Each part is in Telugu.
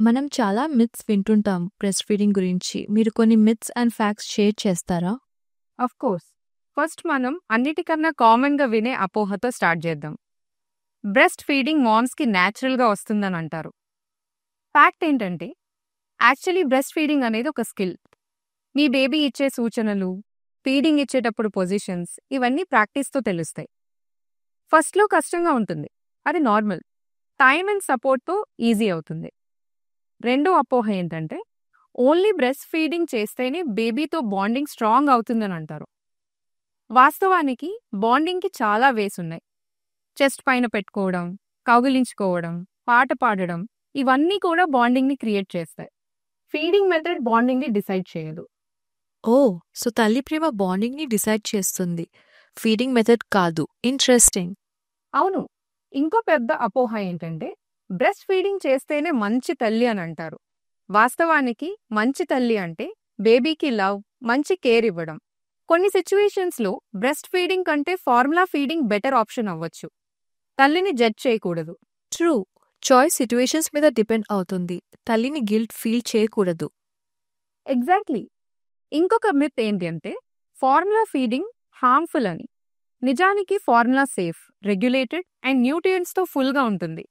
మనం చాలా మిత్స్ వింటుంటాం బ్రెస్ట్ ఫీడింగ్ గురించి. మీరు కొన్ని మిత్స్ అండ్ ఫ్యాక్ట్స్ షేర్ చేస్తారా? Of course. ఫస్ట్ మనం అన్నిటికన్నా కామన్‌గా వినే అపోహతో స్టార్ట్ చేద్దాం. బ్రెస్ట్ ఫీడింగ్ మామ్స్‌కి న్యాచురల్‌గా వస్తుందని అంటారు. ఫ్యాక్ట్ ఏంటంటే, యాక్చువల్లీ బ్రెస్ట్ ఫీడింగ్ అనేది ఒక స్కిల్. మీ బేబీ ఇచ్చే సూచనలు, ఫీడింగ్ ఇచ్చేటప్పుడు పొజిషన్స్ ఇవన్నీ ప్రాక్టీస్‌తో తెలుస్తాయి. ఫస్ట్‌లో కష్టంగా ఉంటుంది. అది నార్మల్. టైమ్ అండ్ సపోర్ట్‌తో ఈజీ అవుతుంది. రెండో అపోహ ఏంటంటే, ఓన్లీ బ్రెస్ట్ ఫీడింగ్ చేస్తేనే బేబీతో బాండింగ్ స్ట్రాంగ్ అవుతుందని అంటారు. వాస్తవానికి బాండింగ్‌కి చాలా వేస్ ఉన్నాయి. చెస్ట్ పైన పెట్టుకోవడం, కౌగిలించుకోవడం, పాట పాడడం ఇవన్నీ కూడా బాండింగ్‌ని క్రియేట్ చేస్తాయి. ఫీడింగ్ మెథడ్ బాండింగ్‌ని డిసైడ్ చేయదు. ఓహ్! సో తల్లి ప్రేమ బాండింగ్‌ని డిసైడ్ చేస్తుంది. ఫీడింగ్ మెథడ్ కాదు. ఇంట్రెస్టింగ్. అవును. ఇంకో పెద్ద అపోహ ఏంటంటే, బ్రెస్ట్ ఫీడింగ్ చేస్తేనే మంచి తల్లి అని అంటారు. వాస్తవానికి మంచి తల్లి అంటే బేబీకి లవ్, మంచి కేర్ ఇవ్వడం. కొన్ని సిచ్యువేషన్స్‌లో బ్రెస్ట్ ఫీడింగ్ కంటే ఫార్ములా ఫీడింగ్ బెటర్ ఆప్షన్ అవ్వచ్చు. తల్లిని జడ్జ్ చేయకూడదు. ట్రూ. చాయిస్ సిట్యుయేషన్స్ మీద డిపెండ్ అవుతుంది. తల్లిని గిల్ట్ ఫీల్ చేయకూడదు. ఎగ్జాక్ట్లీ. ఇంకొక మిత్ ఏంటి అంటే, ఫార్ములా ఫీడింగ్ హార్మ్ఫుల్ అని. నిజానికి ఫార్ములా సేఫ్, రెగ్యులేటెడ్ అండ్ న్యూట్రియంట్స్‌తో ఫుల్‌గా ఉంటుంది.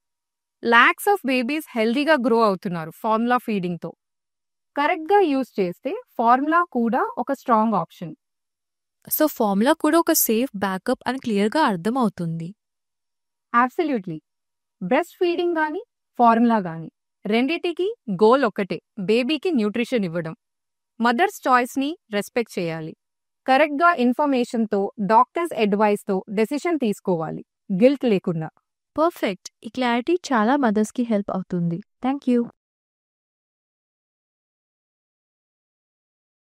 లాక్స్ ఆఫ్ బేబీస్ హెల్తీగా గ్రో అవుతున్నారు ఫార్ములా ఫీడింగ్‌తో. కరెక్ట్‌గా యూజ్ చేస్తే ఫార్ములా కూడా ఒక స్ట్రాంగ్ ఆప్షన్. సో ఫార్ములా కూడా ఒక సేఫ్ బ్యాకప్ అని క్లియర్‌గా అర్థం అవుతుంది. అబ్సల్యూట్లీ. బ్రెస్ట్ ఫీడింగ్ గానీ, ఫార్ములా గానీ రెండిటికి గోల్ ఒక్కటే, బేబీకి న్యూట్రిషన్ ఇవ్వడం. మదర్స్ చాయిస్‌ని రెస్పెక్ట్ చేయాలి. కరెక్ట్‌గా ఇన్ఫర్మేషన్‌తో, డాక్టర్స్ అడ్వైస్‌తో డెసిషన్ తీసుకోవాలి, గిల్ట్ లేకుండా. పర్ఫెక్ట్. ఈ క్లారిటీ చాలా మదర్స్‌కి హెల్ప్ అవుతుంది. Thank you.